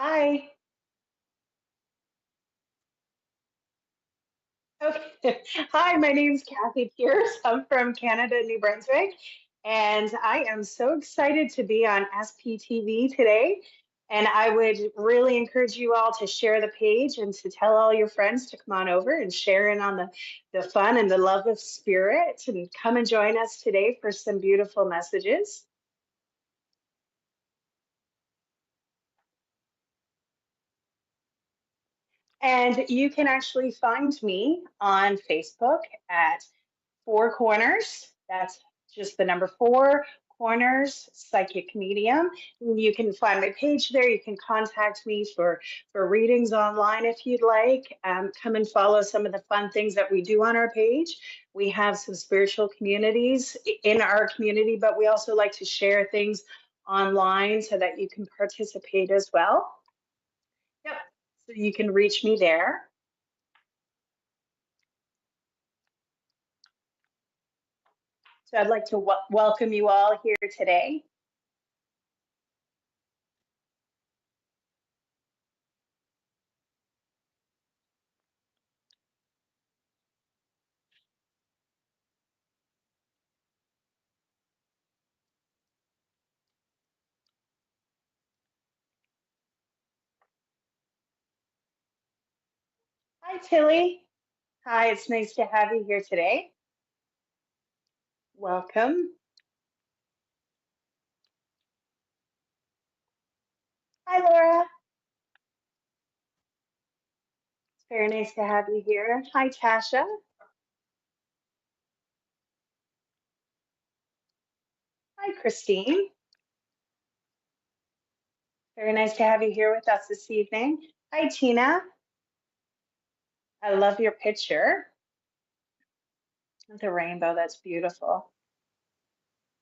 Hi. Okay. Hi, my name's Cathy Pierce. I'm from Canada, New Brunswick, and I am so excited to be on SPTV today. And I would really encourage you all to share the page and to tell all your friends to come on over and share in on the fun and the love of spirit and come and join us today for some beautiful messages. And you can actually find me on Facebook at Four Corners. That's just the number four corners psychic medium. You can find my page there. You can contact me for readings online if you'd like. Come and follow some of the fun things that we do on our page. We have some spiritual communities in our community, but we also like to share things online so that you can participate as well. Yep. So you can reach me there. So I'd like to welcome you all here today. Hi, Tilly. Hi, it's nice to have you here today. Welcome. Hi, Laura. It's very nice to have you here. Hi, Tasha. Hi, Christine. Very nice to have you here with us this evening. Hi, Tina. I love your picture. The rainbow, that's beautiful.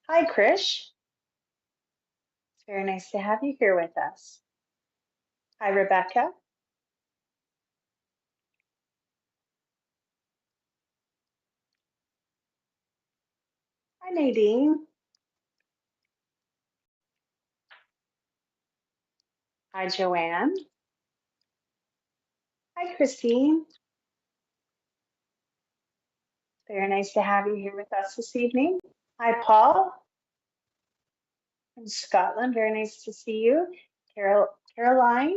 Hi, Krish. It's very nice to have you here with us. Hi, Rebecca. Hi, Nadine. Hi, Joanne. Hi, Christine. Very nice to have you here with us this evening. Hi, Paul from Scotland. Very nice to see you. Caroline.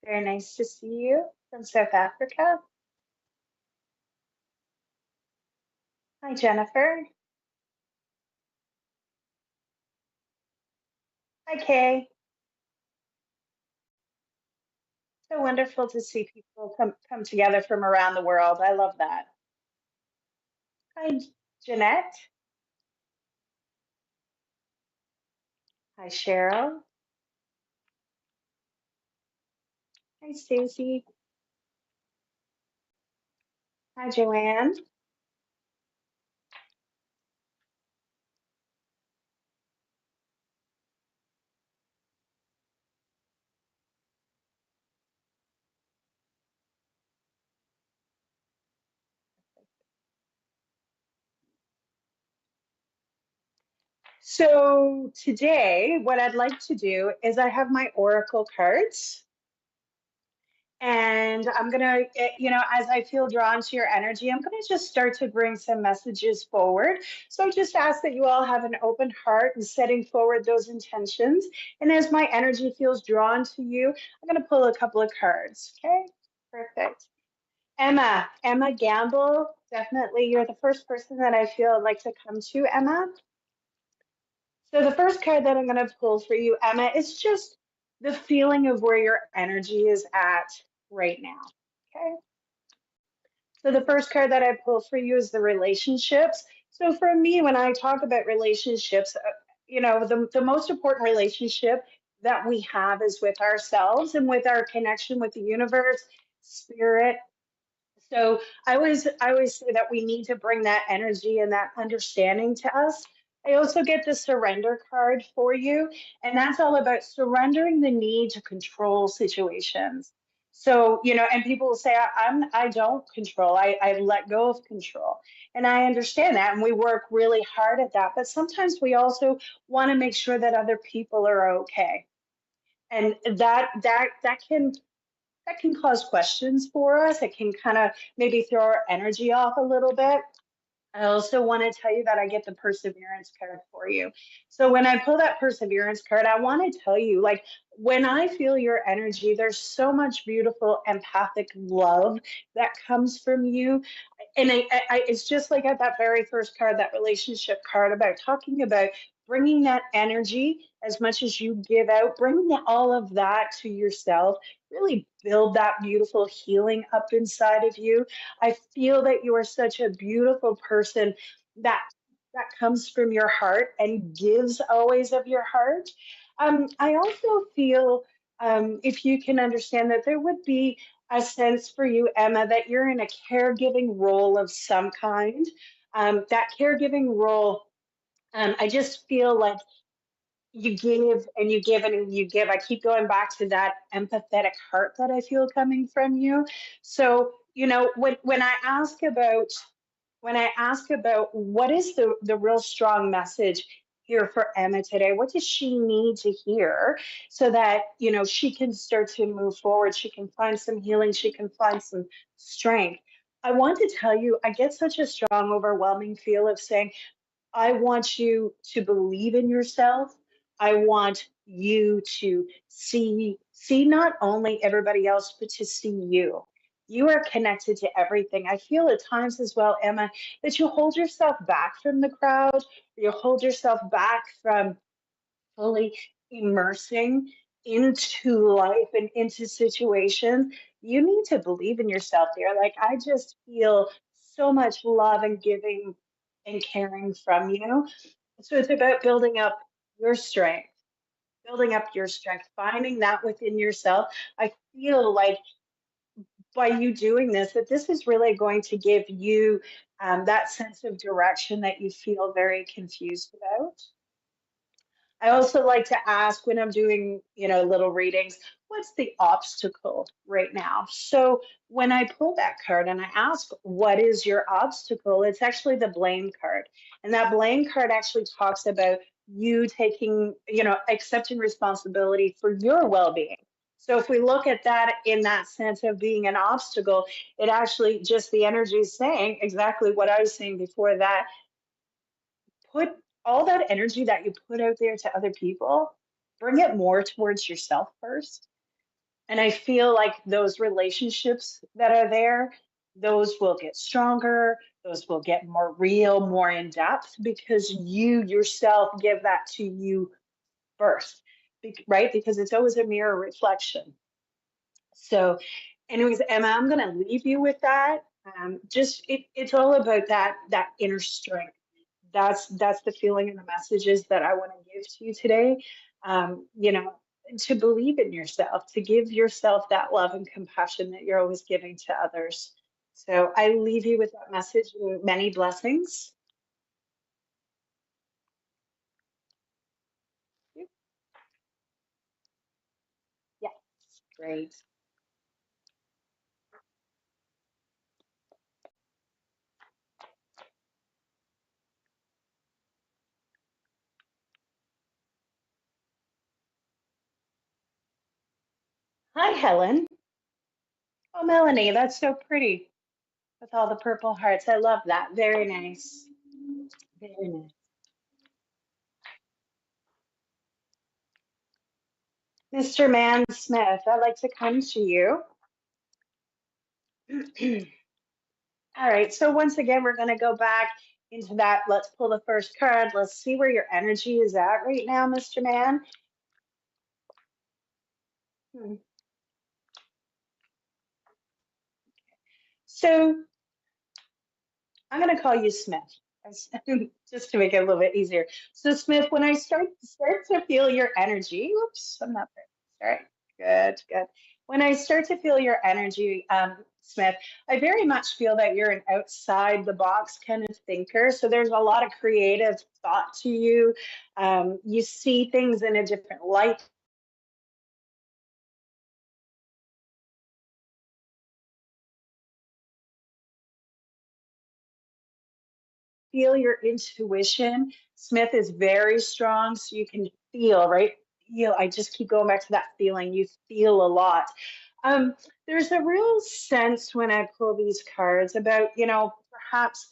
Very nice to see you from South Africa. Hi, Jennifer. Hi, Kay. So wonderful to see people come together from around the world. I love that. Hi, Jeanette. Hi, Cheryl. Hi, Stacy. Hi, Joanne. So today, what I'd like to do is I have my oracle cards. And I'm going to, as I feel drawn to your energy, I'm going to just start to bring some messages forward. So I just ask that you all have an open heart and setting forward those intentions. And as my energy feels drawn to you, I'm going to pull a couple of cards. Okay, perfect. Emma Gamble, definitely you're the first person that I feel I'd like to come to, Emma. So the first card that I'm going to pull for you, Emma, is just the feeling of where your energy is at right now. Okay. So the first card that I pull for you is the relationships. So for me, when I talk about relationships, the most important relationship that we have is with ourselves and with our connection with the universe, spirit. So I always say that we need to bring that energy and that understanding to us. I also get the surrender card for you, and that's all about surrendering the need to control situations. So, and people will say, I don't control. I let go of control. And I understand that. And we work really hard at that. But sometimes we also want to make sure that other people are okay. And that can cause questions for us. It can kind of maybe throw our energy off a little bit. I also want to tell you that I get the perseverance card for you. So when I pull that perseverance card, I want to tell you, like, when I feel your energy, there's so much beautiful empathic love that comes from you. And it's just like at that very first card, that relationship card, about talking about bringing that energy as much as you give out, bringing all of that to yourself, really build that beautiful healing up inside of you. I feel that you are such a beautiful person that comes from your heart and gives always of your heart. I also feel, if you can understand, that there would be a sense for you, Emma, that you're in a caregiving role of some kind. That caregiving role, I just feel like you give and you give and you give. I keep going back to that empathetic heart that I feel coming from you. So, when I ask about what is the real strong message here for Emma today, what does she need to hear so that she can start to move forward, she can find some healing, she can find some strength. I want to tell you, I get such a strong, overwhelming feel of saying, I want you to believe in yourself. I want you to see not only everybody else, but to see you. You are connected to everything. I feel at times as well, Emma, that you hold yourself back from the crowd. You hold yourself back from fully immersing into life and into situations. You need to believe in yourself, dear. Like, I just feel so much love and giving and caring from you. So it's about your strength, building up your strength, finding that within yourself. I feel like by you doing this, that this is really going to give you that sense of direction that you feel very confused about. I also like to ask when I'm doing, little readings, what's the obstacle right now? So when I pull that card and I ask, what is your obstacle? It's actually the blame card. And that blame card actually talks about you taking, accepting responsibility for your well-being. So if we look at that in that sense of being an obstacle, it actually just the energy is saying exactly what I was saying before that. Put all that energy that you put out there to other people, bring it more towards yourself first. And I feel like those relationships that are there, those will get stronger, those will get more real, more in depth, because you yourself give that to you first, right? Because it's always a mirror reflection. So, anyways, Emma, I'm going to leave you with that. It's all about that inner strength. That's the feeling and the messages that I want to give to you today. To believe in yourself, to give yourself that love and compassion that you're always giving to others. So I leave you with that message and many blessings. Yeah, great. Hi, Helen. Oh, Melanie, that's so pretty with all the purple hearts. I love that. Very nice. Very nice. Mr. Man Smith, I'd like to come to you. All right, so once again, we're going to go back into that. Let's pull the first card. Let's see where your energy is at right now, Mr. Man. Hmm. So I'm going to call you Smith, just to make it a little bit easier. So Smith, when I start to feel your energy, whoops, I'm not there. All right, good, good. When I start to feel your energy, Smith, I very much feel that you're an outside the box kind of thinker. So there's a lot of creative thought to you. You see things in a different light. Feel your intuition. Smith is very strong, so you can feel, right? feel, I just keep going back to that feeling, you feel a lot. Um, there's a real sense when I pull these cards about, perhaps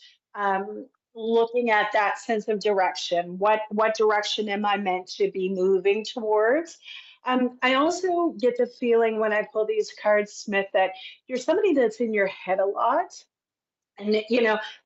looking at that sense of direction. What direction am I meant to be moving towards? I also get the feeling when I pull these cards, Smith, that you're somebody that's in your head a lot, and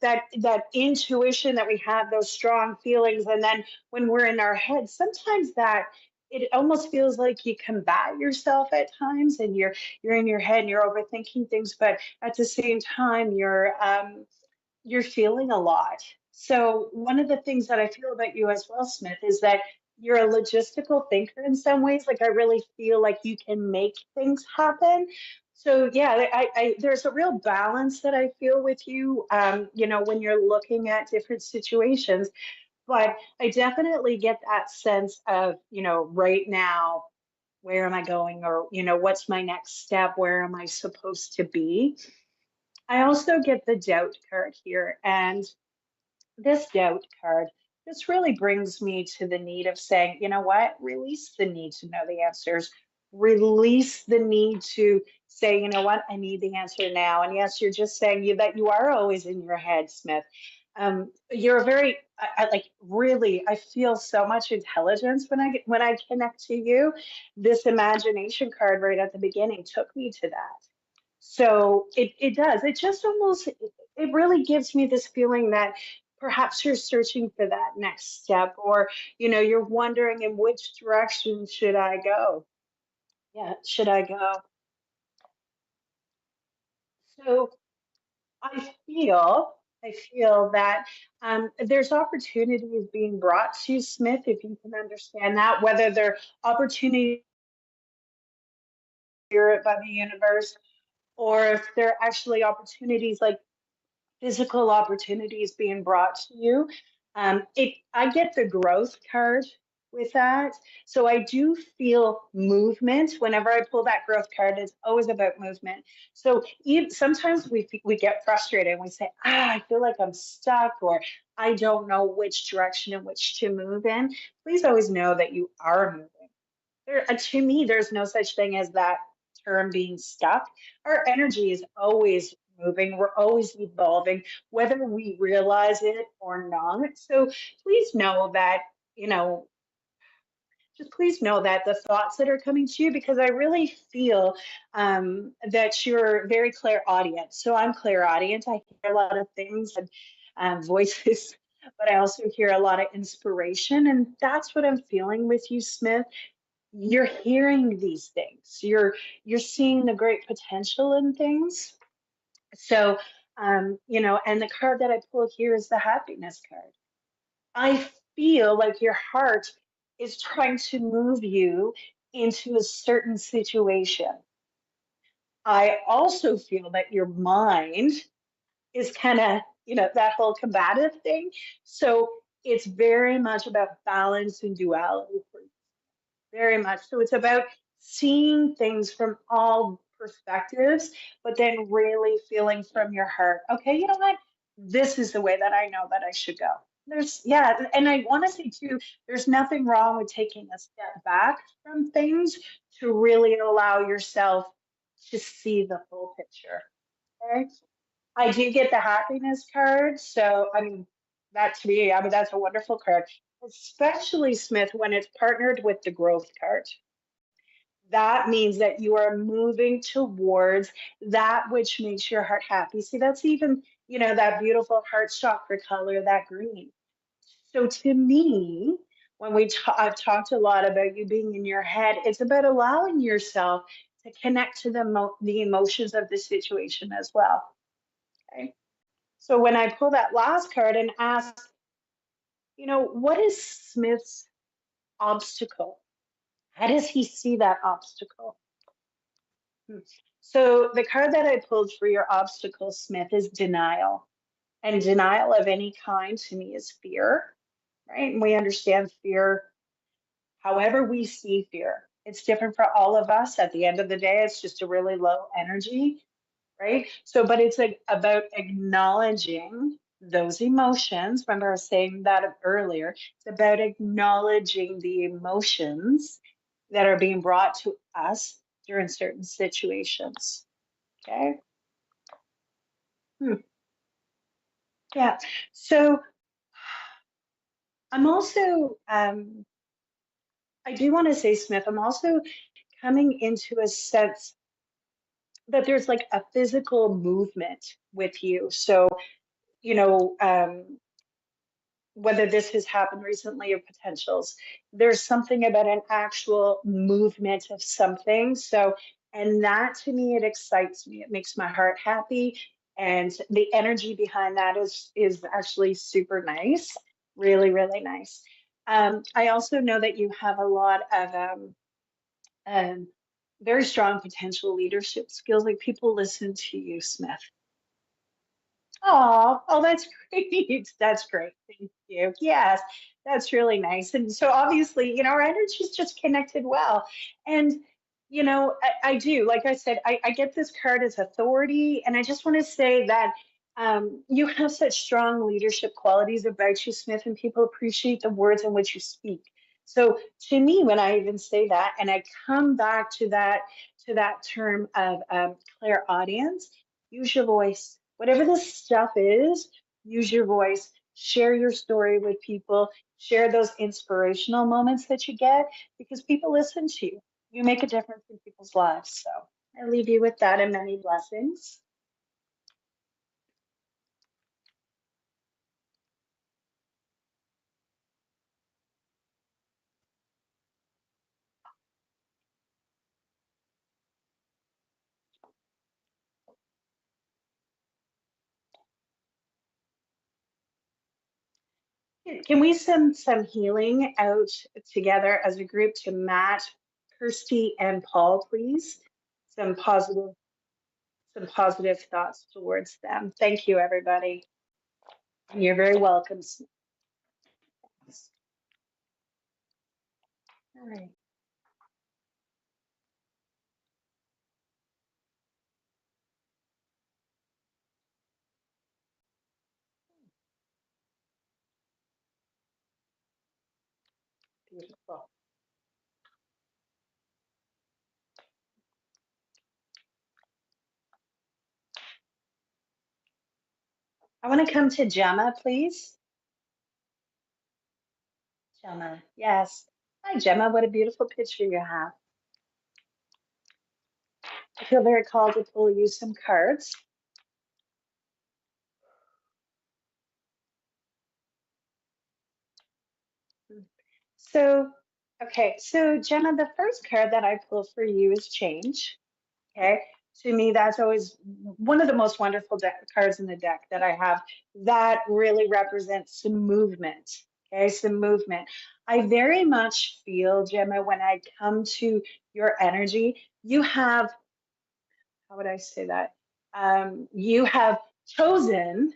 that intuition that we have, those strong feelings, and then when we're in our head, sometimes that it almost feels like you combat yourself at times, and you're in your head and you're overthinking things, but at the same time you're feeling a lot. So one of the things that I feel about you as well, Smith, is that you're a logistical thinker in some ways. Like I really feel like you can make things happen. So yeah, there's a real balance that I feel with you. When you're looking at different situations, but I definitely get that sense of, right now, where am I going, or what's my next step? Where am I supposed to be? I also get the doubt card here, and this doubt card, this really brings me to the need of saying, you know what, release the need to know the answers, release the need to say, you know what, I need the answer now. And yes, you're just saying that you are always in your head, Smith. You're a very, I like really, I feel so much intelligence when I connect to you. This imagination card right at the beginning took me to that. So it does. It just almost, it really gives me this feeling that perhaps you're searching for that next step, or, you're wondering in which direction should I go? Yeah, should I go? So I feel that there's opportunities being brought to you, Smith, if you can understand that, whether they're opportunities spirit by the universe, or if they're actually opportunities like physical opportunities being brought to you. I get the growth card with that. So I do feel movement. Whenever I pull that growth card, it's always about movement. So even, sometimes we get frustrated and we say, I feel like I'm stuck, or I don't know which direction in which to move in. Please always know that you are moving. To me, there's no such thing as that term being stuck. Our energy is always moving, we're always evolving, whether we realize it or not. So please know that, you know, just please know that the thoughts that are coming to you, because I really feel that you're very clairaudient. So I'm clairaudient. I hear a lot of things and voices, but I also hear a lot of inspiration. And that's what I'm feeling with you, Smith. You're hearing these things, you're seeing the great potential in things. So and the card that I pull here is the happiness card. I feel like your heart is trying to move you into a certain situation. I also feel that your mind is kind of, that whole combative thing. So it's very much about balance and duality for you. Very much. So it's about seeing things from all perspectives, but then really feeling from your heart, okay, you know what? This is the way that I know that I should go. Yeah, and I want to say too, there's nothing wrong with taking a step back from things to really allow yourself to see the full picture. Okay. I do get the happiness card. So, I mean, that to me, I mean, that's a wonderful card, especially Smith when it's partnered with the growth card. That means that you are moving towards that which makes your heart happy. See, that's even, that beautiful heart chakra color, that green. So to me, when I've talked a lot about you being in your head, it's about allowing yourself to connect to the emotions of the situation as well. Okay. So when I pull that last card and ask, what is Smith's obstacle? How does he see that obstacle? Hmm. So the card that I pulled for your obstacle, Smith, is denial. And denial of any kind to me is fear, right? And we understand fear however we see fear. It's different for all of us. At the end of the day, it's just a really low energy, right? So, but it's like about acknowledging those emotions. Remember, I was saying that earlier. It's about acknowledging the emotions that are being brought to us during certain situations. Okay. Hmm. Yeah. So I'm also, I do want to say, Smith, I'm also coming into a sense that there's like a physical movement with you. So, you know, whether this has happened recently or potentials, there's something about an actual movement of something. So, and that to me, it excites me. It makes my heart happy. And the energy behind that is actually super nice, really, really nice. I also know that you have a lot of um, very strong potential leadership skills. Like people listen to you, Smith. Oh, that's great. That's great. Thank you. Yes, that's really nice. And so obviously, our energy's just connected well. And, I do, like I said, I get this card as authority. And I just want to say that you have such strong leadership qualities about you, Smith, and people appreciate the words in which you speak. So to me, when I even say that, and I come back to that term of clairaudience, use your voice. Whatever this stuff is, use your voice. Share your story with people. Share those inspirational moments that you get because people listen to you. You make a difference in people's lives. So I leave you with that and many blessings. Can we send some healing out together as a group to Matt, Kirsty, and Paul, please? Some positive, some positive thoughts towards them. Thank you, everybody. You're very welcome. All right. Beautiful. I want to come to Gemma, please. Gemma, yes. Hi, Gemma. What a beautiful picture you have. I feel very called to pull you some cards. So, okay. So, Gemma, the first card that I pull for you is change. Okay. To me, that's always one of the most wonderful cards in the deck that I have. That really represents some movement. Okay. Some movement. I very much feel, Gemma, when I come to your energy, you have, how would I say that? You have chosen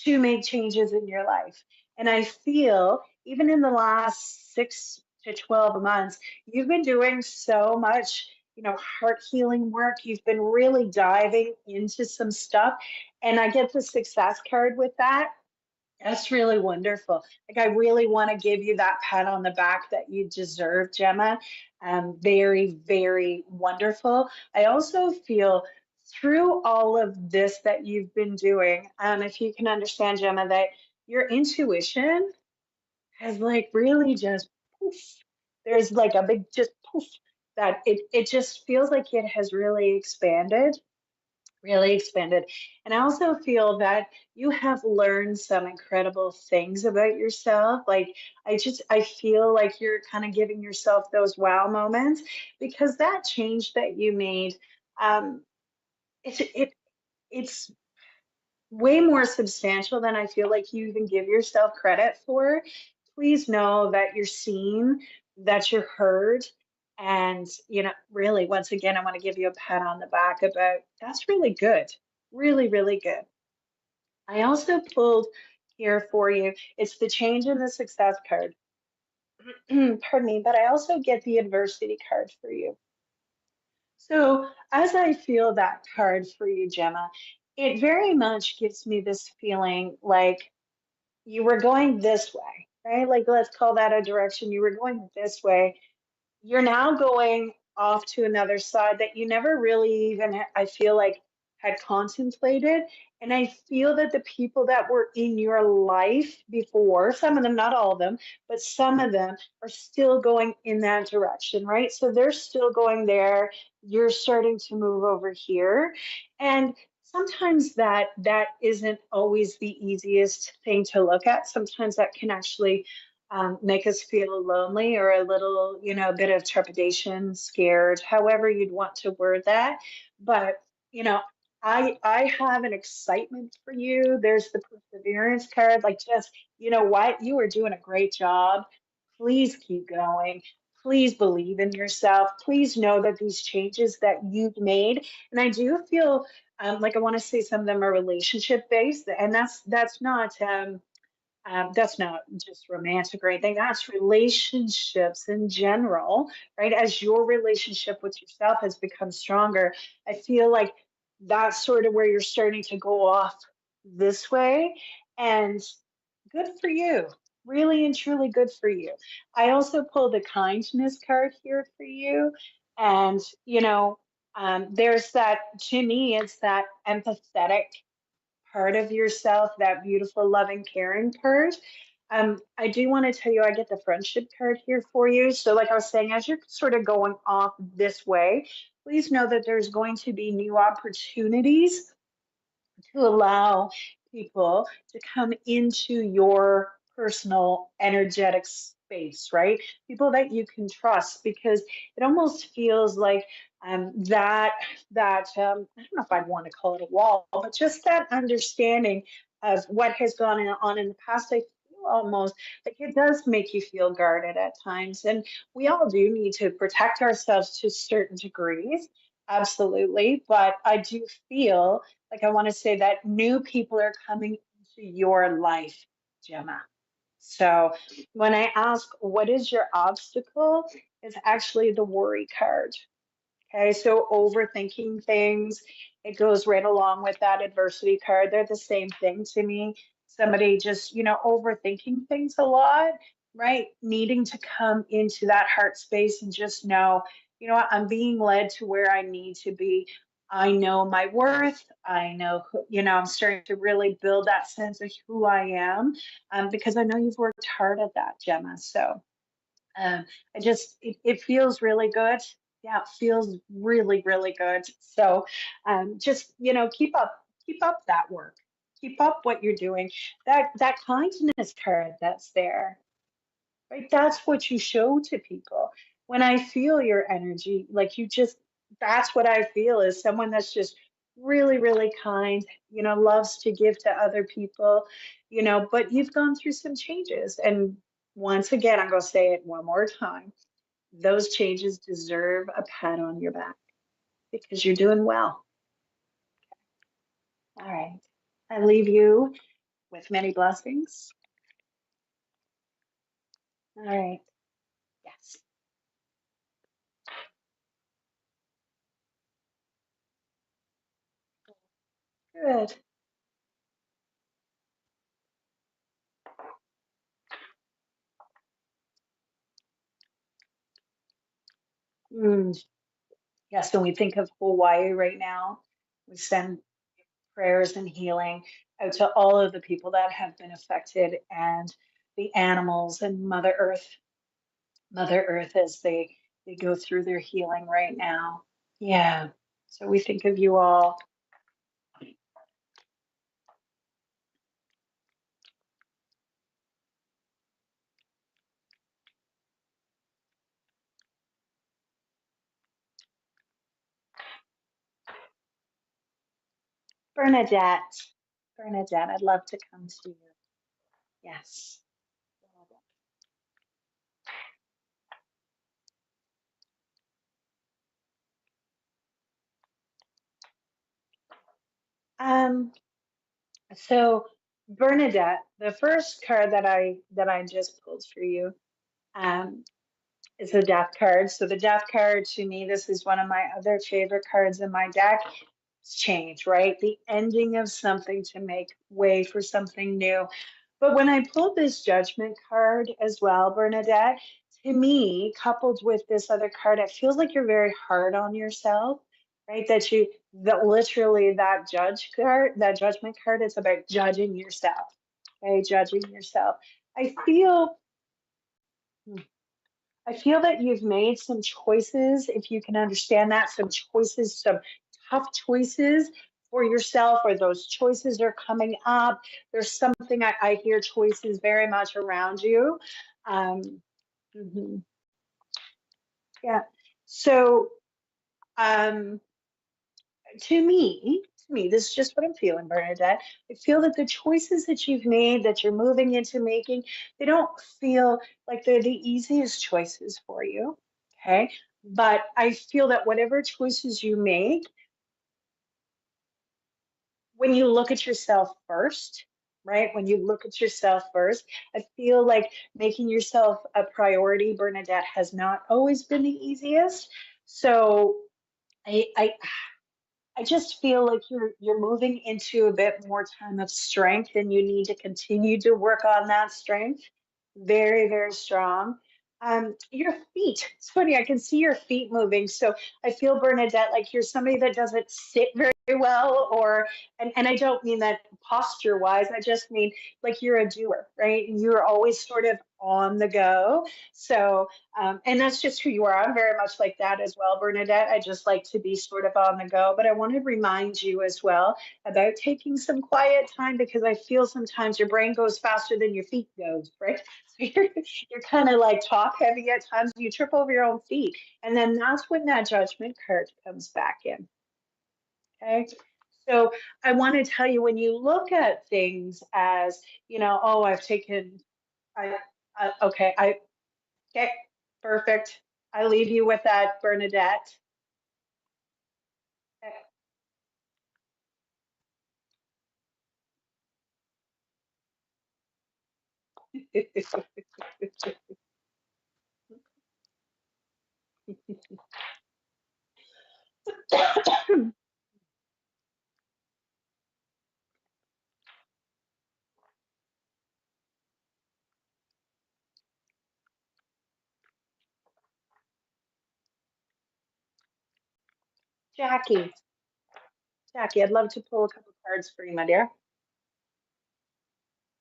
to make changes in your life. And I feel even in the last 6 to 12 months, you've been doing so much, heart healing work. You've been really diving into some stuff. And I get the success card with that. That's really wonderful. Like, I really want to give you that pat on the back that you deserve, Gemma. Very, very wonderful. I also feel through all of this that you've been doing, if you can understand, Gemma, that your intuition has like really just poof. There's like a big just poof that it just feels like it has really expanded. And I also feel that you have learned some incredible things about yourself. Like I feel like you're kind of giving yourself those wow moments because that change that you made, um, it's way more substantial than I feel like you even give yourself credit for. Please know that you're seen, that you're heard. And, really, once again, I want to give you a pat on the back about that's really good. Really, really good. I also pulled here for you. It's the change in the success card. Pardon me, but I also get the adversity card for you. So, as I feel that card for you, Gemma, it very much gives me this feeling like you were going this way, right? Like, let's call that a direction. You were going this way. you're now going off to another side that you never really even, I feel like, had contemplated. And I feel that the people that were in your life before, some of them, not all of them, but some of them are still going in that direction, right? So they're still going there. You're starting to move over here. And sometimes that isn't always the easiest thing to look at. Sometimes that can actually make us feel lonely or a little, a bit of trepidation, scared, however you'd want to word that. But, you know, I have an excitement for you. There's the perseverance card. Like, just, you know what? You are doing a great job. Please keep going. Please believe in yourself. Please know that these changes that you've made, and I do feel like I want to say some of them are relationship based, and that's not just romantic or anything. That's relationships in general, right? As your relationship with yourself has become stronger, I feel like that's sort of where you're starting to go off this way. And good for you. Really and truly good for you. I also pulled the kindness card here for you. And, there's that, to me, it's that empathetic part of yourself, that beautiful, loving, caring part. I do want to tell you, I get the friendship card here for you. So, like I was saying, as you're sort of going off this way, please know that there's going to be new opportunities to allow people to come into your personal energetic space, right? People that you can trust, because it almost feels like I don't know if I'd want to call it a wall, but just that understanding of what has gone on in the past. I feel almost like it does make you feel guarded at times, and we all do need to protect ourselves to certain degrees. Absolutely. But I do feel like I want to say that new people are coming into your life, Gemma. So when I ask, what is your obstacle? It's actually the worry card. Okay, so overthinking things, it goes right along with that adversity card. They're the same thing to me. Somebody just, overthinking things a lot, right? Needing to come into that heart space and just know, you know what, I'm being led to where I need to be. I know my worth. I know, I'm starting to really build that sense of who I am, because I know you've worked hard at that, Gemma. So, it feels really good. Yeah, it feels really, really good. So just, keep up that work. Keep up what you're doing. That kindness card that's there, right? That's what you show to people. When I feel your energy, like that's what I feel, is someone that's just really, really kind, loves to give to other people, but you've gone through some changes. And once again, I'm going to say it one more time, those changes deserve a pat on your back because you're doing well. All right. I leave you with many blessings. All right. Yes. Good. Mm. Yes, when we think of Hawaii right now, we send prayers and healing out to all of the people that have been affected, and the animals and Mother Earth, as they go through their healing right now. Yeah. So we think of you all. Bernadette. Bernadette, I'd love to come to you. Yes. Um, so Bernadette, the first card that I just pulled for you, um, is the death card. So the death card, to me, this is one of my other favorite cards in my deck. It's change, right? The ending of something to make way for something new. But when I pulled this judgment card as well, Bernadette, to me, coupled with this other card, it feels like you're very hard on yourself, right? That literally that that judgment card is about judging yourself, okay? Judging yourself. I feel, I feel that you've made some choices, if you can understand that, some choices, some tough choices for yourself, or those choices are coming up. There's something I hear choices very much around you. Um, mhm. Yeah. So, um, to me, this is just what I'm feeling, Bernadette. I feel that the choices that you've made, that you're moving into making, they don't feel like they're the easiest choices for you. Okay. But I feel that whatever choices you make, when you look at yourself first, right? When you look at yourself first, I feel like making yourself a priority, Bernadette, has not always been the easiest. So, I I just feel like you're moving into a bit more time of strength, and you need to continue to work on that strength. Very, very strong. Your feet. It's funny, I can see your feet moving. So I feel, Bernadette, like you're somebody that doesn't sit very well, or and I don't mean that posture wise. I just mean like you're a doer, right? And you're always sort of on the go. So and that's just who you are. I'm very much like that as well, Bernadette. I just like to be sort of on the go. But I want to remind you as well about taking some quiet time, because I feel sometimes your brain goes faster than your feet goes, right? So you're kind of like top heavy at times. You trip over your own feet. And then that's when that judgment card comes back in. Okay. So I want to tell you, when you look at things as, oh, I've taken, okay, okay, perfect. I leave you with that, Bernadette. Jackie, Jackie, I'd love to pull a couple cards for you, my dear.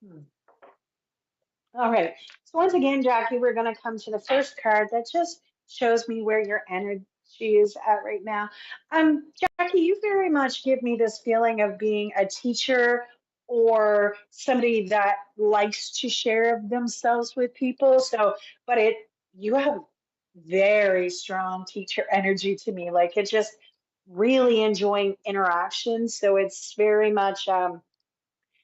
Hmm. All right. So once again, Jackie, we're going to come to the first card that just shows me where your energy is at right now. Jackie, you very much give me this feeling of being a teacher, or somebody that likes to share themselves with people. So, but you have very strong teacher energy to me. Like, it just really enjoying interaction. So it's very much, and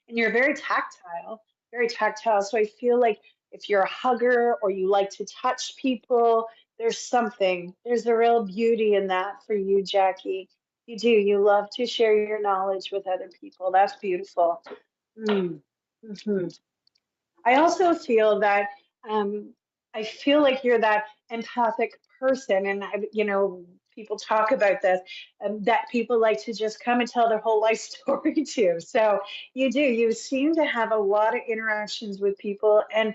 you're very tactile, very tactile. So I feel like if you're a hugger, or you like to touch people, there's a real beauty in that for you, Jackie. You do. You love to share your knowledge with other people. That's beautiful. Mm. hmm I also feel that, um, I feel like you're that empathic person, and people talk about this, that people like to just come and tell their whole life story to. So you do. You seem to have a lot of interactions with people, and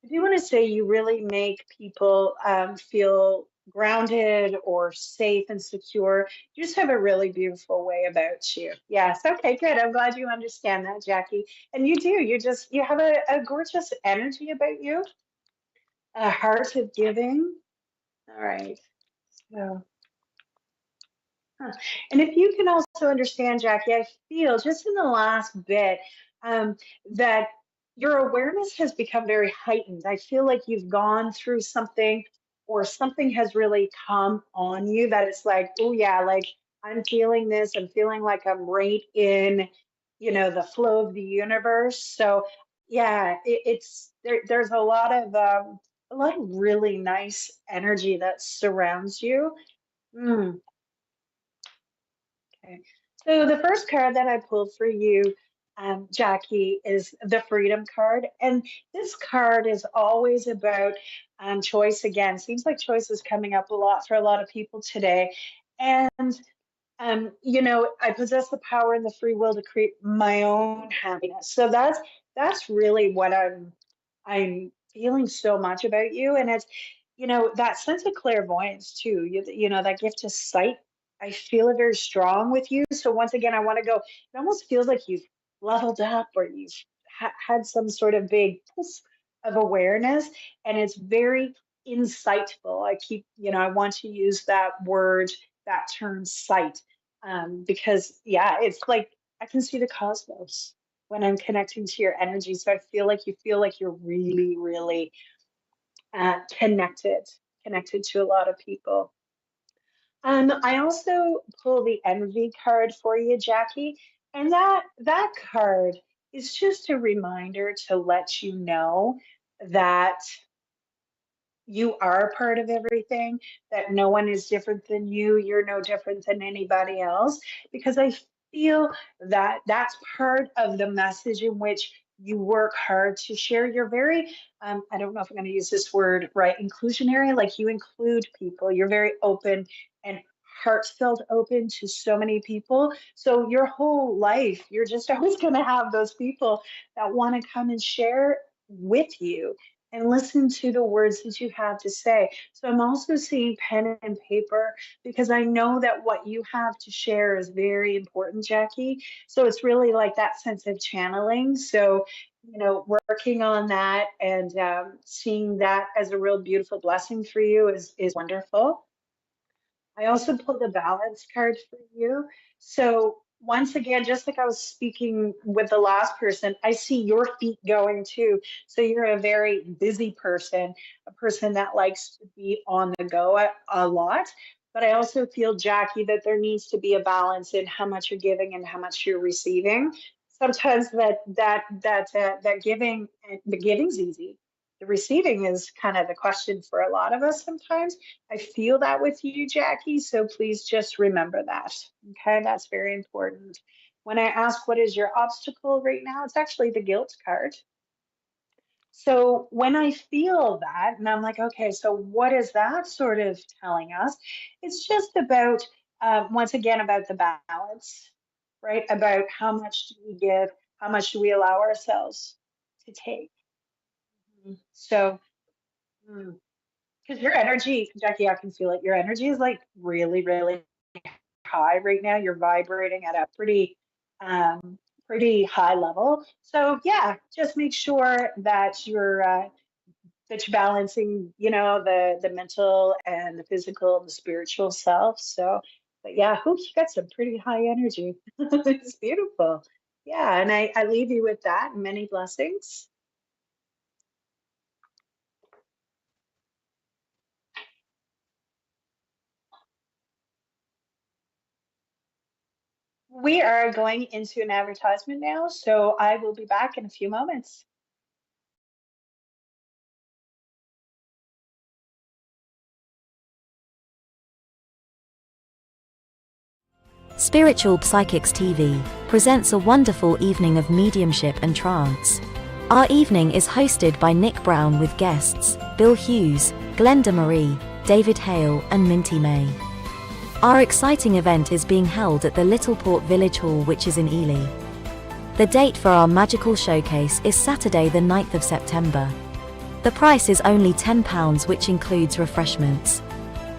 I do want to say you really make people feel grounded or safe and secure. You just have a really beautiful way about you. Yes. Okay, good. I'm glad you understand that, Jackie. And you do. You have a gorgeous energy about you, a heart of giving. All right. So, huh. And if you can also understand, Jackie, I feel just in the last bit, um, that your awareness has become very heightened. I feel like you've gone through something, or something has really come on you, that it's like, oh yeah, like I'm feeling this. I'm feeling like I'm right in, the flow of the universe. So yeah, there's a lot of really nice energy that surrounds you. Mm. Okay. So the first card that I pulled for you, Jackie, is the Freedom card. And this card is always about choice again. Seems like choice is coming up a lot for a lot of people today. And I possess the power and the free will to create my own happiness. So that's really what I'm feeling so much about you. And that sense of clairvoyance too, that gift of sight, I feel it very strong with you. So once again, I want to go, it almost feels like you've leveled up or you've had some sort of big pulse of awareness, and it's very insightful. I want to use that word, that term sight, because yeah, it's like I can see the cosmos when I'm connecting to your energy. So I feel like you're really, really connected, connected to a lot of people. I also pull the envy card for you, Jackie, and that card is just a reminder to let you know that you are part of everything, that no one is different than you, you're no different than anybody else, because I feel that that's part of the message in which you work hard to share. You're very, I don't know if I'm going to use this word right, inclusionary, like you include people, you're very open and heartfelt open to so many people. So your whole life, you're just always going to have those people that want to come and share with you and listen to the words that you have to say. So I'm also seeing pen and paper because I know that what you have to share is very important, Jackie. So it's really like that sense of channeling. So, working on that and seeing that as a real beautiful blessing for you is wonderful. I also pulled the balance card for you. So once again, just like I was speaking with the last person, I see your feet going too. So you're a very busy person, a person that likes to be on the go a lot. But I also feel, Jackie, that there needs to be a balance in how much you're giving and how much you're receiving. Sometimes that giving, the giving's easy. The receiving is kind of the question for a lot of us sometimes. I feel that with you, Jackie. So please just remember that. Okay, that's very important. When I ask what is your obstacle right now, it's actually the guilt card. So when I feel that, and I'm like, okay, so what is that sort of telling us? It's just about, once again, about the balance, right? About how much do we give, how much do we allow ourselves to take. So, because your energy, Jackie, I can feel it. Your energy is like really, really high right now. You're vibrating at a pretty high level. So yeah, just make sure that you're balancing, the mental and the physical and the spiritual self. So, but yeah, whew, you got some pretty high energy. It's beautiful. Yeah, and I leave you with that. Many blessings. We are going into an advertisement now, so I will be back in a few moments. Spiritual Psychics TV presents a wonderful evening of mediumship and trance. Our evening is hosted by Nick Brown with guests Bill Hughes, Glenda Marie, David Hale, and Minty May. Our exciting event is being held at the Little Port Village Hall, which is in Ely. The date for our magical showcase is Saturday the 9th of September. The price is only £10, which includes refreshments.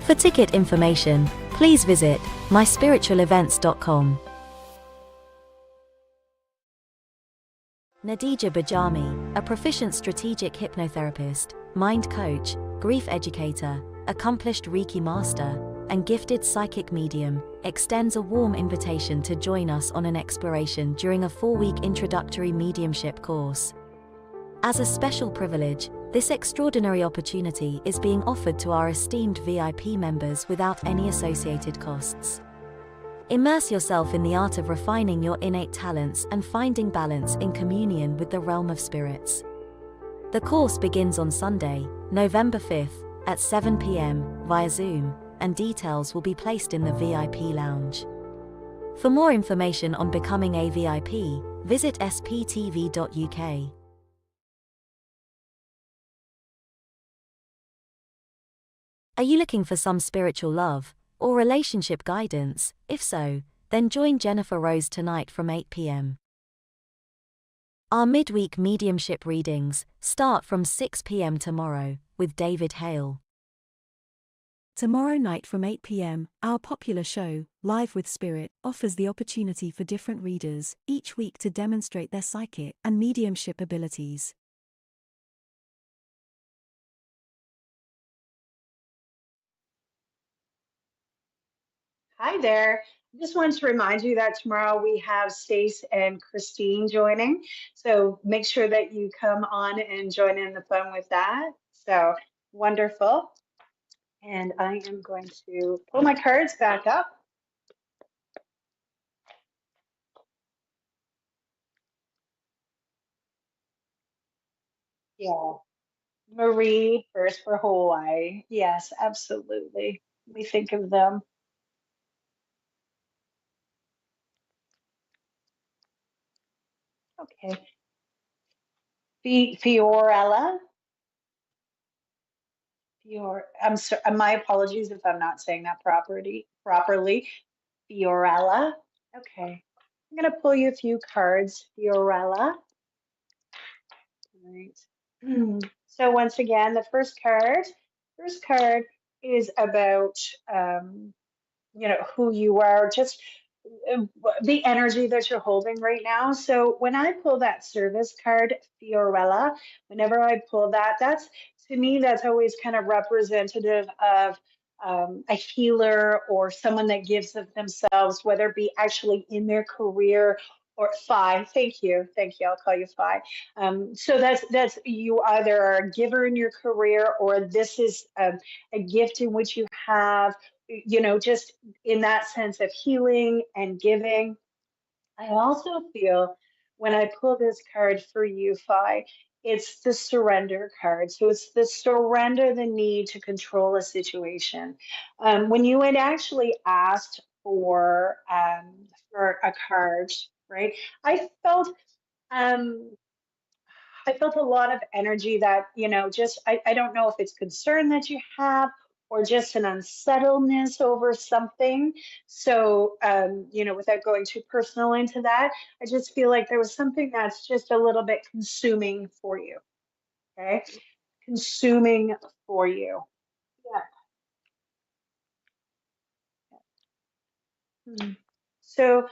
For ticket information, please visit myspiritualevents.com. Nadija Bajami, a proficient strategic hypnotherapist, mind coach, grief educator, accomplished Reiki master, and gifted psychic medium, extends a warm invitation to join us on an exploration during a 4-week introductory mediumship course. As a special privilege, this extraordinary opportunity is being offered to our esteemed VIP members without any associated costs. Immerse yourself in the art of refining your innate talents and finding balance in communion with the realm of spirits. The course begins on Sunday, November 5th, at 7 p.m. via Zoom, and details will be placed in the VIP lounge. For more information on becoming a VIP, visit sptv.uk. Are you looking for some spiritual love or relationship guidance? If so, then join Jennifer Rose tonight from 8 p.m. Our midweek mediumship readings start from 6 p.m. tomorrow with David Hale. Tomorrow night from 8 p.m., our popular show, Live with Spirit, offers the opportunity for different readers each week to demonstrate their psychic and mediumship abilities. Hi there. I just wanted to remind you that tomorrow we have Stace and Christine joining. So make sure that you come on and join in the fun with that. So wonderful. And I am going to pull my cards back up. Yeah. Marie, first for Hawaii. Yes, absolutely. We think of them. Okay. Fiorella. I'm sorry, my apologies if I'm not saying that properly. Fiorella. Okay. I'm going to pull you a few cards, Fiorella. All right. So once again, the first card is about who you are, just the energy that you're holding right now. So when I pull that service card, Fiorella, whenever I pull that, that's to me, that's always kind of representative of a healer or someone that gives of themselves, whether it be actually in their career or Phi. Thank you. I'll call you Phi. So that's you either are a giver in your career, or this is a gift in which you have, just in that sense of healing and giving. I also feel when I pull this card for you, Phi, it's the surrender card. So it's the surrender the need to control a situation. When you had actually asked for a card, right? I felt um, I felt a lot of energy that, just I don't know if it's concern that you have or just an unsettledness over something. So, without going too personal into that, I just feel like there was something that's just a little bit consuming for you. Okay. Consuming for you. Yeah. Hmm. So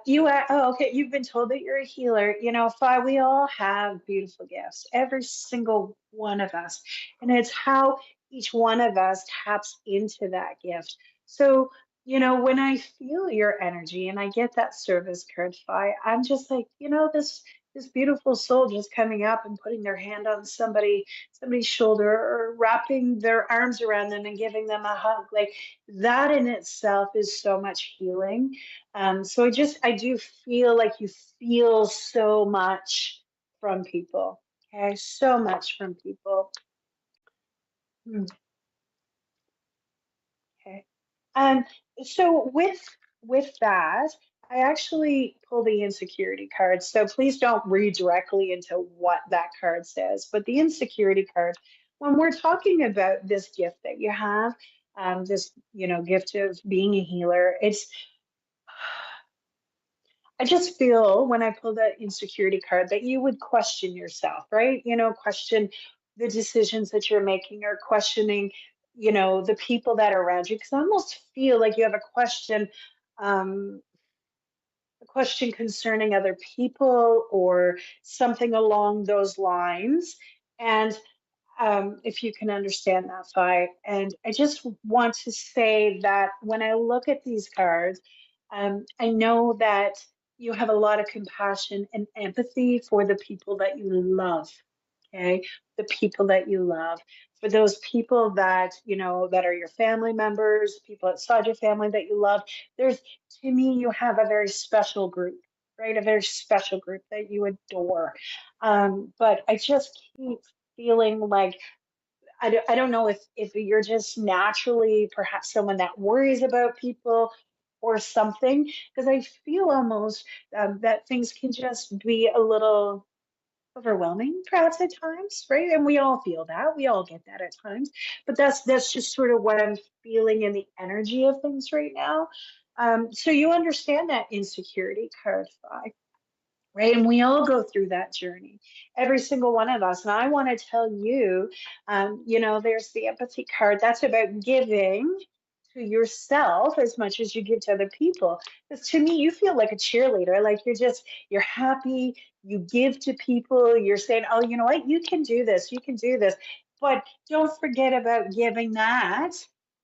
you are, oh, okay, you've been told that you're a healer. Fi, we all have beautiful gifts, every single one of us. And it's how each one of us taps into that gift. So, when I feel your energy and I get that service card, Fi, I'm just like, this beautiful soul just coming up and putting their hand on somebody's shoulder, or wrapping their arms around them and giving them a hug. Like that in itself is so much healing. So I do feel like you feel so much from people. Okay, so much from people. Hmm. Okay. Um, so with that, I actually pull the insecurity card. So please don't read directly into what that card says. But the insecurity card, when we're talking about this gift that you have, this gift of being a healer, I just feel when I pull that insecurity card that you would question yourself, right? Question the decisions that you're making, or questioning, the people that are around you. Because I almost feel like you have um, a question concerning other people or something along those lines. And if you can understand that, Fi. And I just want to say that when I look at these cards, I know that you have a lot of compassion and empathy for the people that you love. Okay, the people that you love, for those people that that are your family members, people outside your family that you love. There's, to me, you have a very special group, right? A very special group that you adore. But I just keep feeling like I don't know if you're just naturally perhaps someone that worries about people or something, because I feel almost that things can just be a little overwhelming perhaps at times, right? And we all feel that. We all get that at times. But that's just sort of what I'm feeling in the energy of things right now. So you understand that insecurity card 5, right? And we all go through that journey, every single one of us. And I want to tell you, there's the empathy card. That's about giving to yourself as much as you give to other people. Because to me, you feel like a cheerleader, like you're happy, you give to people, you're saying, oh, you know what, you can do this, you can do this. But don't forget about giving that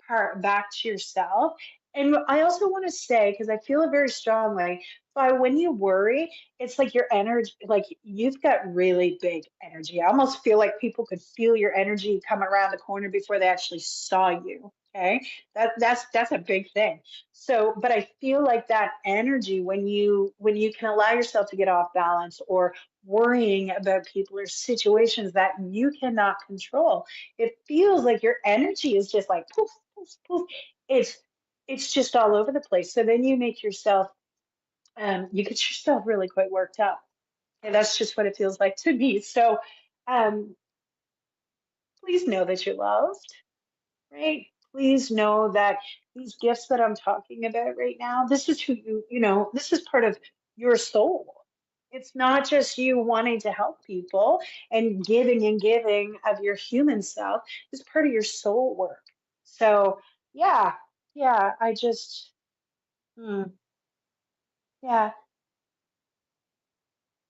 part back to yourself. And I also want to say, because I feel it very strongly, but when you worry, it's like your energy, like you've got really big energy. I almost feel like people could feel your energy come around the corner before they actually saw you. Okay. That's a big thing. So, but I feel like that energy when you can allow yourself to get off balance or worrying about people or situations that you cannot control, it feels like your energy is just like poof, poof, poof. It's it's just all over the place. So then you make yourself you get yourself really quite worked up. And that's just what it feels like to me. So um, please know that you're loved, right? Please know that these gifts that I'm talking about right now, this is who this is part of your soul. It's not just you wanting to help people and giving of your human self. It's part of your soul work. So yeah, yeah, hmm, yeah,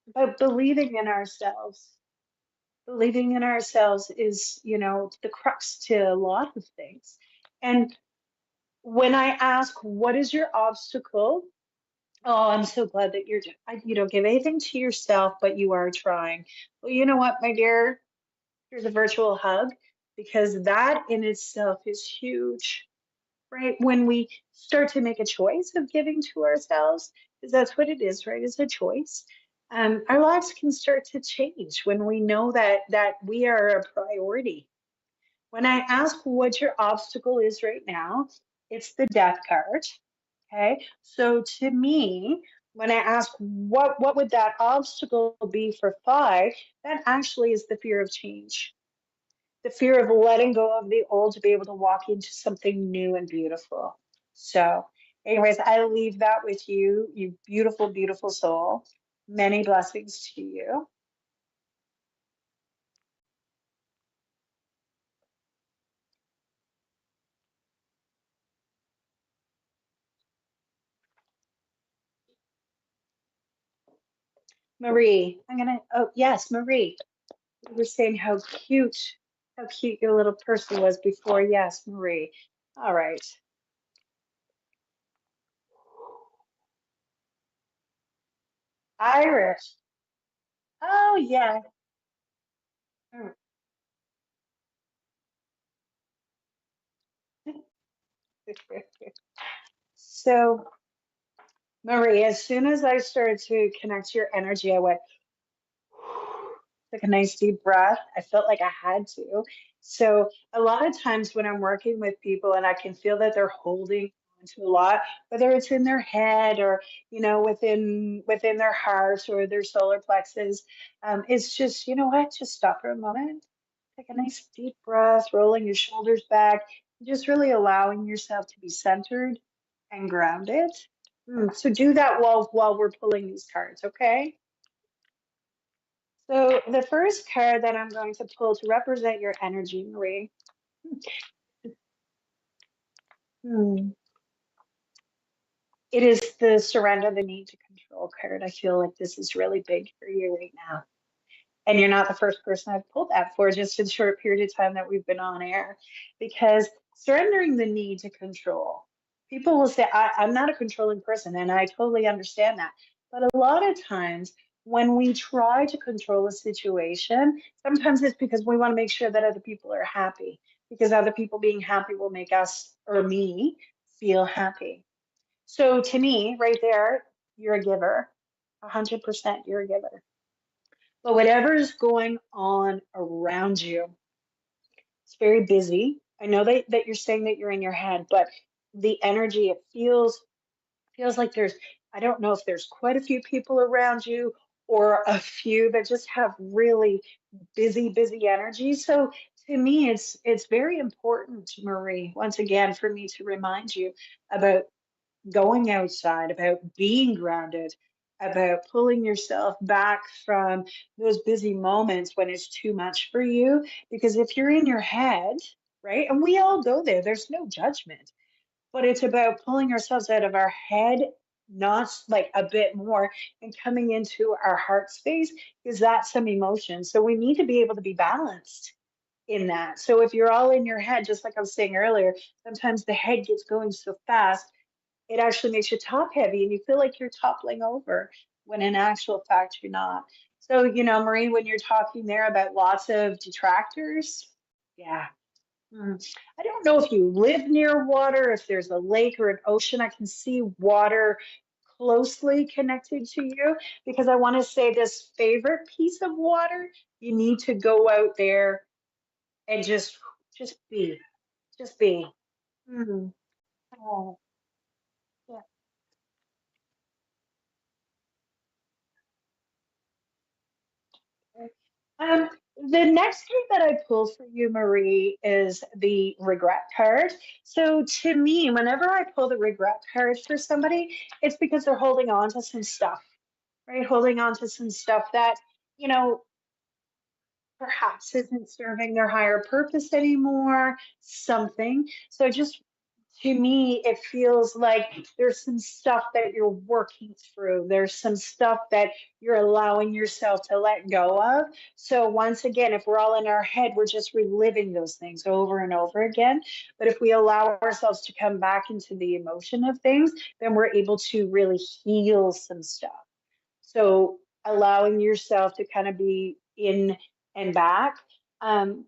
about believing in ourselves. Believing in ourselves is, the crux to a lot of things. And when I ask, what is your obstacle? Oh, I'm so glad that you don't give anything to yourself, but you are trying. Well, you know what, my dear? Here's a virtual hug because that in itself is huge, right? When we start to make a choice of giving to ourselves, because that's what it is, right? It's a choice. Our lives can start to change when we know that we are a priority. When I ask what your obstacle is right now, it's the death card. Okay. So to me, when I ask what would that obstacle be for five, that actually is the fear of change, the fear of letting go of the old to be able to walk into something new and beautiful. So, anyways, I leave that with you, you beautiful, beautiful soul. Many blessings to you. Marie, oh, yes, Marie. You were saying how cute your little person was before. Yes, Marie. All right. Irish. Oh, yeah. Mm. So, Marie, as soon as I started to connect to your energy, I went, took a nice deep breath. I felt like I had to. So a lot of times when I'm working with people and I can feel that they're holding on to a lot, whether it's in their head or within their heart or their solar plexus, it's just what? Just stop for a moment, take a nice deep breath, rolling your shoulders back, just really allowing yourself to be centered and grounded. So do that while we're pulling these cards, okay? So the first card that I'm going to pull to represent your energy, Marie, hmm, it is the surrender the need to control card. I feel like this is really big for you right now. And you're not the first person I've pulled that for just in the short period of time that we've been on air. Because surrendering the need to control, people will say, I'm not a controlling person, and I totally understand that. But a lot of times, when we try to control a situation, sometimes it's because we want to make sure that other people are happy, because other people being happy will make us or me feel happy. So to me, right there, you're a giver. 100% you're a giver. But whatever is going on around you, it's very busy. I know that you're saying that you're in your head, but the energy, it feels like I don't know if there's quite a few people around you or a few that just have really busy energy. So to me, it's very important, Marie, once again, for me to remind you about going outside, about being grounded, about pulling yourself back from those busy moments when it's too much for you. Because if you're in your head, right, and we all go there, there's no judgment, but it's about pulling ourselves out of our head, not like a bit more, and coming into our heart space, because that's some emotion. So we need to be able to be balanced in that. So if you're all in your head, just like I was saying earlier, sometimes the head gets going so fast, it actually makes you top heavy and you feel like you're toppling over when in actual fact you're not. So, Marie, when you're talking there about lots of detractors, yeah. I don't know if you live near water, if there's a lake or an ocean. I can see water closely connected to you because I want to say this favorite piece of water, you need to go out there and just be, just be. Mm. Oh, yeah. Um, the next card that I pulled for you, Marie, is the regret card. So to me, whenever I pull the regret card for somebody, it's because they're holding on to some stuff, right? Holding on to some stuff that, you know, perhaps isn't serving their higher purpose anymore, something. So just to me, it feels like there's some stuff that you're working through. There's some stuff that you're allowing yourself to let go of. So once again, if we're all in our head, we're just reliving those things over and over again. But if we allow ourselves to come back into the emotion of things, then we're able to really heal some stuff. So allowing yourself to kind of be in and back. Um,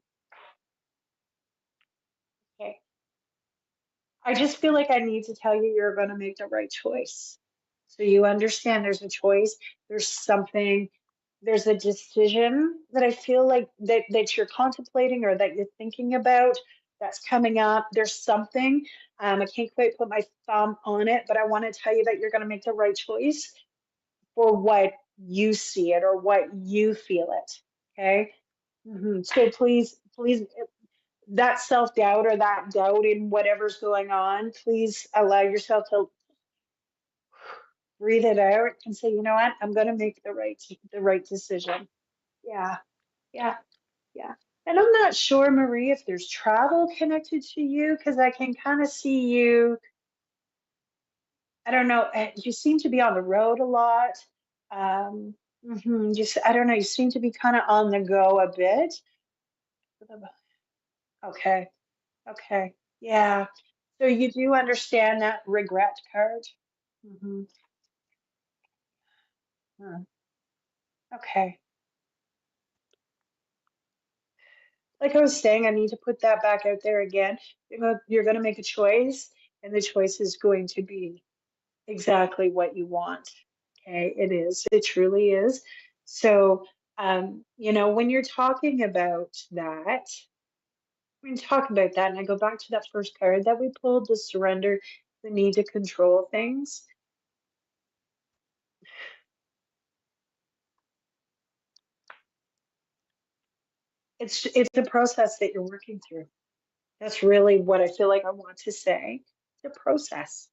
okay. I just feel like I need to tell you you're going to make the right choice. So you understand there's a choice, there's something, there's a decision that I feel like that you're contemplating or that you're thinking about that's coming up. There's something. I can't quite put my thumb on it, but I want to tell you that you're going to make the right choice for what you see it or what you feel it. Okay. So please, that self doubt or that doubt in whatever's going on, please allow yourself to breathe it out and say, you know what, I'm going to make the right decision. Yeah, yeah, yeah. And I'm not sure, Marie, if there's travel connected to you because I can kind of see you. I don't know. You seem to be on the road a lot. Just I don't know. You seem to be kind of on the go a bit. Okay. Okay. Yeah. So you do understand that regret card? hmm Okay. Like I was saying, I need to put that back out there again. You're going to make a choice, and the choice is going to be exactly what you want. Okay. It is. It truly is. So, when you're talking about that, when you talk about that, and I go back to that first card that we pulled, the surrender, the need to control things. It's a process that you're working through. That's really what I feel like I want to say. It's a process,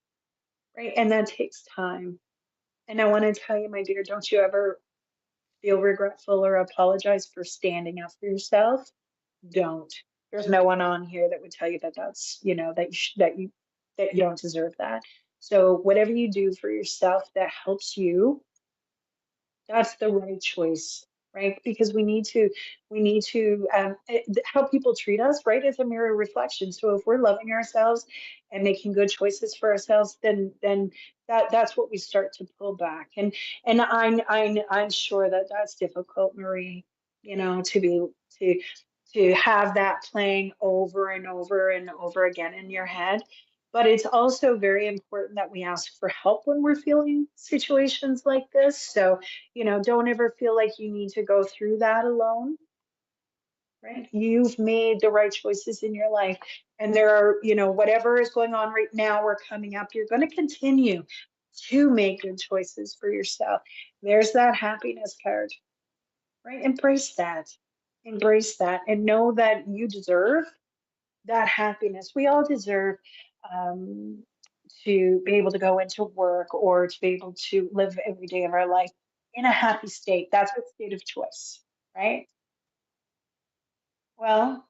right? And that takes time. And I want to tell you, my dear, don't you ever feel regretful or apologize for standing up for yourself. Don't. There's no one on here that would tell you that that's, that you don't deserve that. So whatever you do for yourself that helps you, that's the right choice, right? Because we need to how people treat us, right, is a mirror reflection. So if we're loving ourselves and making good choices for ourselves, then that's what we start to pull back. And I'm sure that that's difficult, Marie. To be to have that playing over and over and over again in your head. But it's also very important that we ask for help when we're feeling situations like this. So, don't ever feel like you need to go through that alone, right? You've made the right choices in your life. And there are, whatever is going on right now or coming up, you're going to continue to make good choices for yourself. There's that happiness card, right? Embrace that. Embrace that and know that you deserve that happiness. We all deserve um, to be able to go into work or to be able to live every day of our life in a happy state. That's a state of choice, right? Well,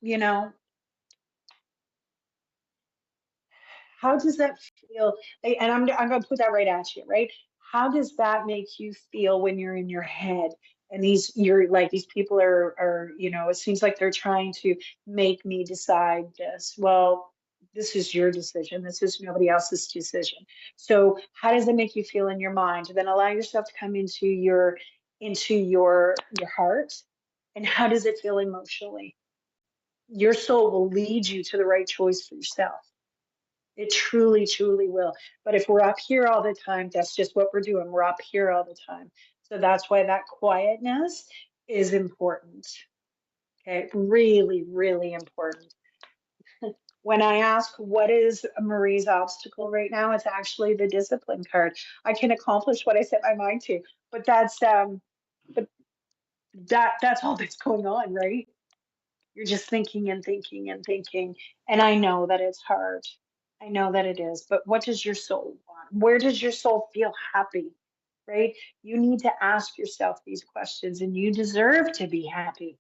how does that feel? And I'm going to put that right at you, right? How does that make you feel when you're in your head? And you're like, these people it seems like they're trying to make me decide this. Well, this is your decision. This is nobody else's decision. So how does it make you feel in your mind? Then allow yourself to come into your heart. And how does it feel emotionally? Your soul will lead you to the right choice for yourself. It truly, truly will. But if we're up here all the time, that's just what we're doing. We're up here all the time. So that's why that quietness is important. Okay. Really, really important. When I ask what is Marie's obstacle right now, it's actually the discipline card. I can accomplish what I set my mind to, but but that's all that's going on, right? You're just thinking and thinking and thinking. And I know that it's hard. I know that it is. But what does your soul want? Where does your soul feel happy? Right? You need to ask yourself these questions, and you deserve to be happy.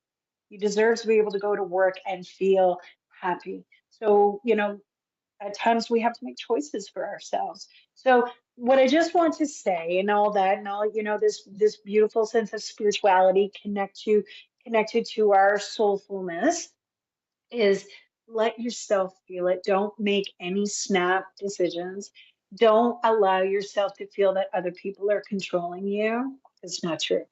You deserve to be able to go to work and feel happy. So, at times we have to make choices for ourselves. So, what I just want to say, and all that, and all, this beautiful sense of spirituality connected to our soulfulness is let yourself feel it. Don't make any snap decisions. Don't allow yourself to feel that other people are controlling you. It's not true.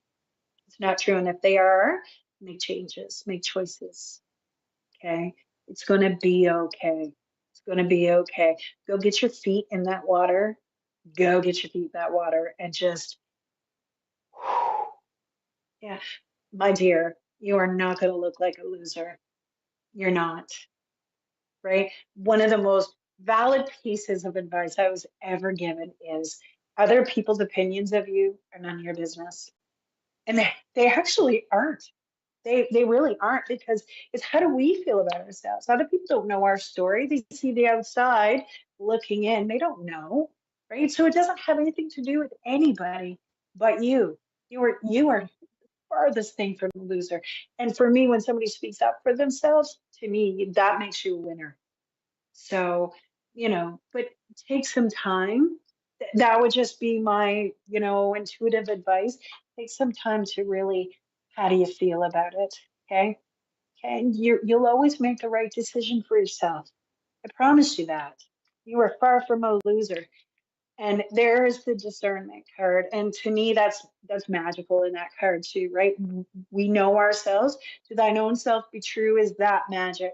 It's not true. And if they are, make changes, make choices. Okay. It's going to be okay. It's going to be okay. Go get your feet in that water. Go get your feet in that water and just, yeah, my dear, you are not going to look like a loser. You're not. Right? One of the most valid pieces of advice I was ever given is other people's opinions of you are none of your business. And they actually aren't. They really aren't, because it's how do we feel about ourselves? Other people don't know our story. They see the outside looking in. They don't know, right? So it doesn't have anything to do with anybody but you. You are farthest thing from a loser. And for me, when somebody speaks up for themselves, to me, that makes you a winner. So, but take some time. That would just be my, intuitive advice. Take some time to really, how do you feel about it? Okay. Okay. And you'll always make the right decision for yourself. I promise you that. You are far from a loser. And there's the discernment card. And to me, that's magical in that card too, right? We know ourselves. To thine own self be true is that magic.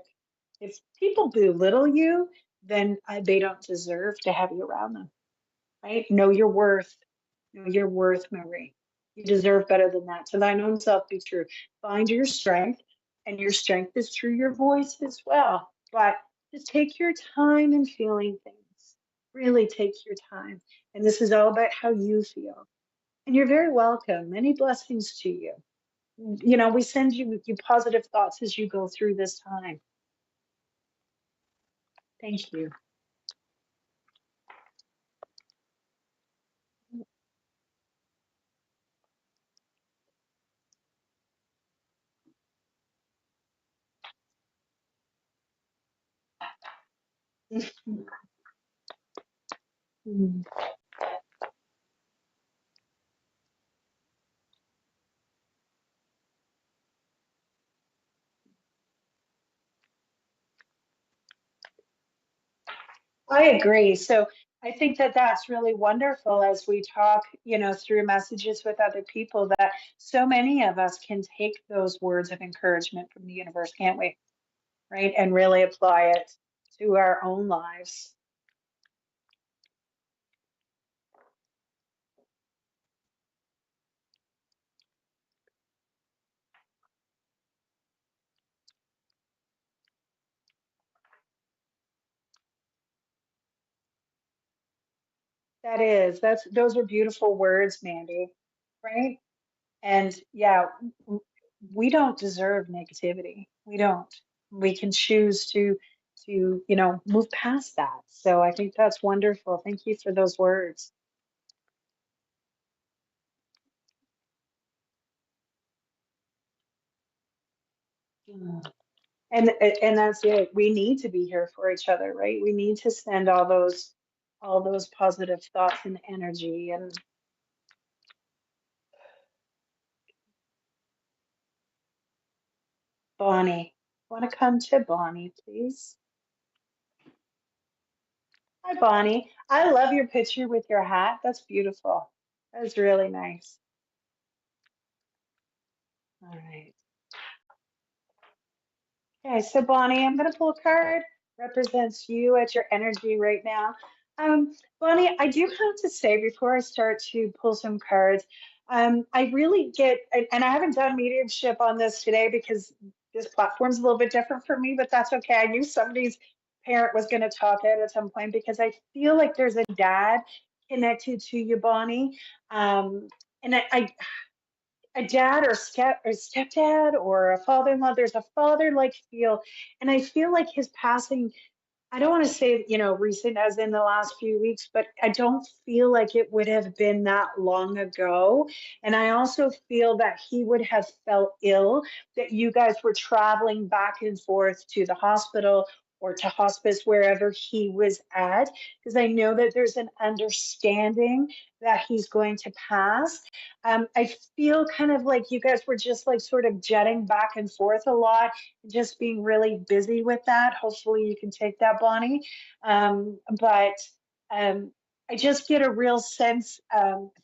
If people belittle you, then they don't deserve to have you around them, right? Know your worth. Know your worth, Marie. You deserve better than that. To thine own self be true. Find your strength, and your strength is through your voice as well. But just take your time in feeling things. Really take your time. And this is all about how you feel. And you're very welcome. Many blessings to you. We send you positive thoughts as you go through this time. Thank you. Mm. I agree. So I think that that's really wonderful as we talk, through messages with other people, that so many of us can take those words of encouragement from the universe, can't we? Right? And really apply it to our own lives. Those are beautiful words, Mandy. Right? And yeah, we don't deserve negativity. We don't. We can choose to to, move past that. So I think that's wonderful. Thank you for those words. Mm. And that's it. We need to be here for each other, right? We need to send all those positive thoughts and energy. And Bonnie, want to come to Bonnie, please? Hi, Bonnie. I love your picture with your hat. That's beautiful. That's really nice. All right. Okay, so Bonnie, I'm going to pull a card. Represents you at your energy right now. Bonnie, I do have to say before I start to pull some cards, I really get, and I haven't done mediumship on this today because this platform's a little bit different for me, but that's okay. I knew somebody's parent was going to talk at some point because I feel like there's a dad connected to you, Bonnie. And a dad or stepdad or a father-in-law. There's a father-like feel, and I feel like his passing, I don't want to say, recent as in the last few weeks, but I don't feel like it would have been that long ago. And I also feel that he would have felt ill, that you guys were traveling back and forth to the hospital or to hospice, wherever he was at, because I know that there's an understanding that he's going to pass. I feel kind of like you guys were just like sort of jetting back and forth a lot, just being really busy with that. Hopefully, you can take that, Bonnie. But I just get a real sense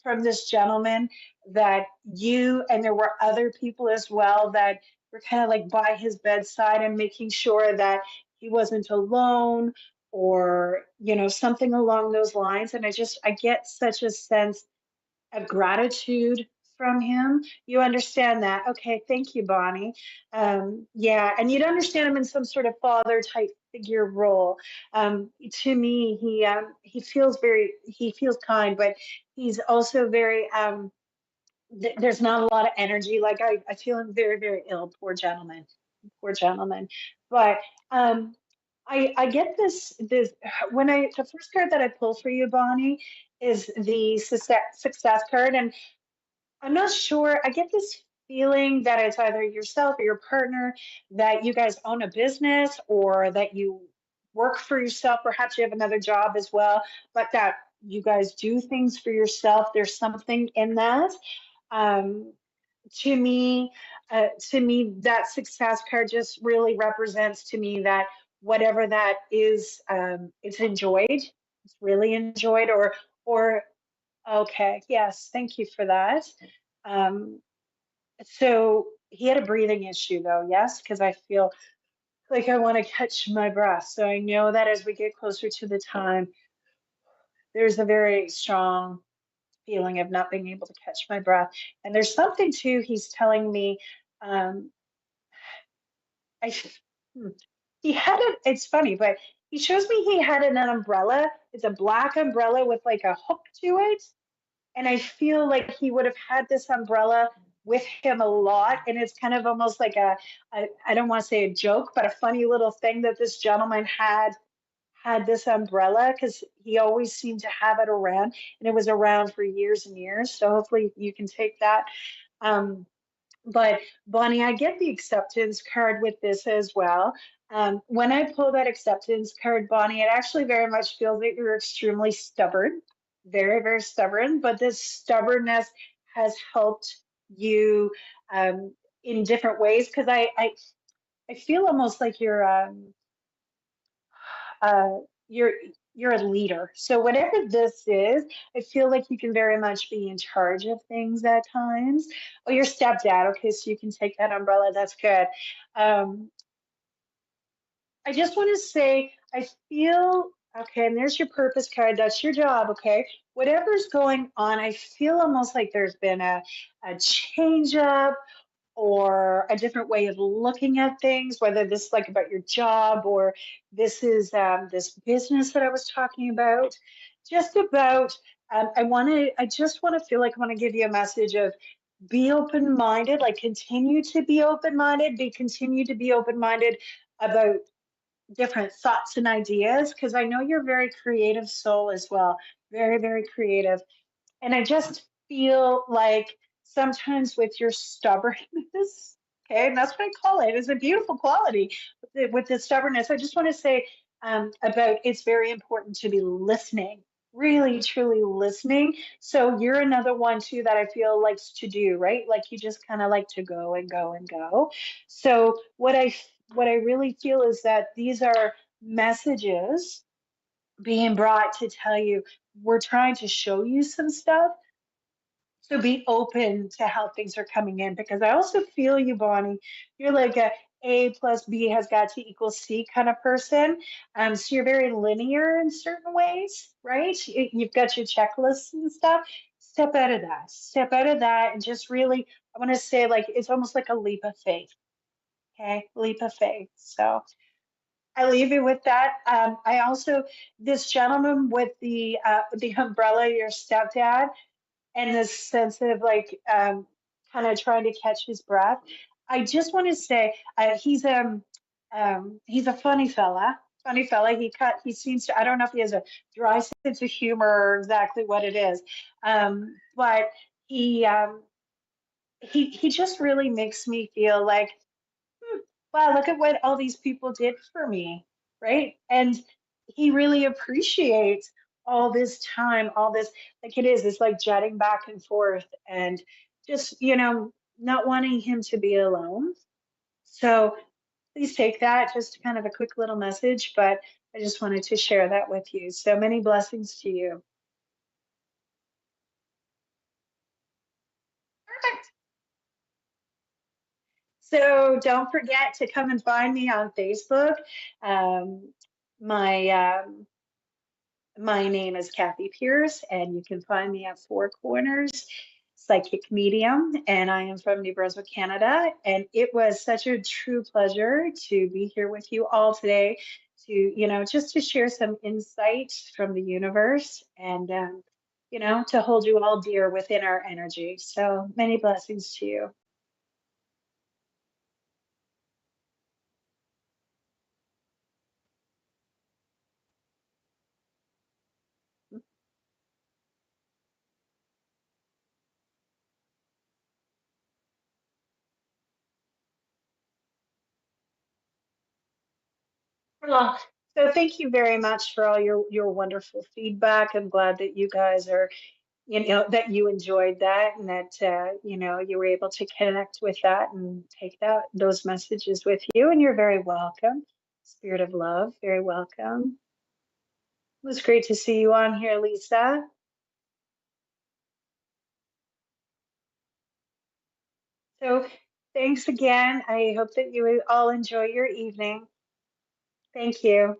from this gentleman that you and there were other people as well that were kind of like by his bedside and making sure that he wasn't alone or something along those lines. And I get such a sense of gratitude from him. You understand that? Okay, thank you, Bonnie. Yeah, and you'd understand him in some sort of father type figure role. To me, he feels kind, but he's also very there's not a lot of energy. Like I feel him very, very ill. Poor gentleman. But I get this when the first card that I pull for you, Bonnie, is the success card, and I'm not sure. I get this feeling that it's either yourself or your partner, that you guys own a business or that you work for yourself. Perhaps you have another job as well, but that you guys do things for yourself. There's something in that. Um, to me, that success card just really represents to me that whatever that is, it's enjoyed. It's really enjoyed, or okay, yes, thank you for that. Um, so he had a breathing issue though, yes, because I feel like I want to catch my breath. So I know that as we get closer to the time, there's a very strong feeling of not being able to catch my breath. And there's something too, he's telling me, um, I, hmm, he had it, it's funny, but he shows me he had an umbrella. It's a black umbrella with like a hook to it. And I feel like he would have had this umbrella with him a lot. And it's kind of almost like I don't want to say a joke, but a funny little thing that this gentleman had this umbrella because he always seemed to have it around and it was around for years and years. So hopefully you can take that. Um, but Bonnie, I get the acceptance card with this as well. When I pull that acceptance card, Bonnie, it actually very much feels that you're extremely stubborn, very, very stubborn. But this stubbornness has helped you in different ways because I feel almost like uh, you're you're a leader. So whatever this is, I feel like you can very much be in charge of things at times. Oh, your stepdad. Okay, so you can take that umbrella. That's good. Um, I just want to say, I feel okay, and there's your purpose card. That's your job. Okay, whatever's going on, I feel almost like there's been a change up or a different way of looking at things, whether this is like about your job or this is this business that I was talking about. Just about, I just want to feel like I want to give you a message of be open minded, like continue to be open minded, continue to be open minded about different thoughts and ideas, because I know you're a very creative soul as well, very, very creative. And I just feel like sometimes with your stubbornness, okay, and that's what I call it, it's a beautiful quality with the stubbornness. I just want to say about it's very important to be listening, really, truly listening. So you're another one too that I feel likes to do, right? Like you just kind of like to go and go and go. So what I really feel is that these are messages being brought to tell you we're trying to show you some stuff, so be open to how things are coming in, because I also feel you, Bonnie. You're like A plus B has got to equal C kind of person. So you're very linear in certain ways, right? You've got your checklists and stuff. Step out of that. Step out of that and just really, I want to say like it's almost like a leap of faith. Okay, leap of faith. So I leave you with that. I also this gentleman with the umbrella, your stepdad, and this sense of like kind of trying to catch his breath. I just want to say he's a funny fella. Funny fella. He seems to, I don't know if he has a dry sense of humor or exactly what it is. But he he just really makes me feel like wow, look at what all these people did for me, right? And he really appreciates all this time, all this, like it's like jetting back and forth and just, not wanting him to be alone. So please take that, just kind of a quick little message, but I just wanted to share that with you. So many blessings to you. Perfect. So don't forget to come and find me on Facebook. Um, my My name is Cathy Pierce, and you can find me at Four Corners Psychic Medium, and I am from New Brunswick, Canada. And it was such a true pleasure to be here with you all today to, just to share some insight from the universe and, to hold you all dear within our energy. So many blessings to you. Well, so thank you very much for all your wonderful feedback. I'm glad that you guys are, that you enjoyed that and that you were able to connect with that and take those messages with you. And you're very welcome. Spirit of love, very welcome. It was great to see you on here, Lisa. So thanks again. I hope that you all enjoy your evening. Thank you.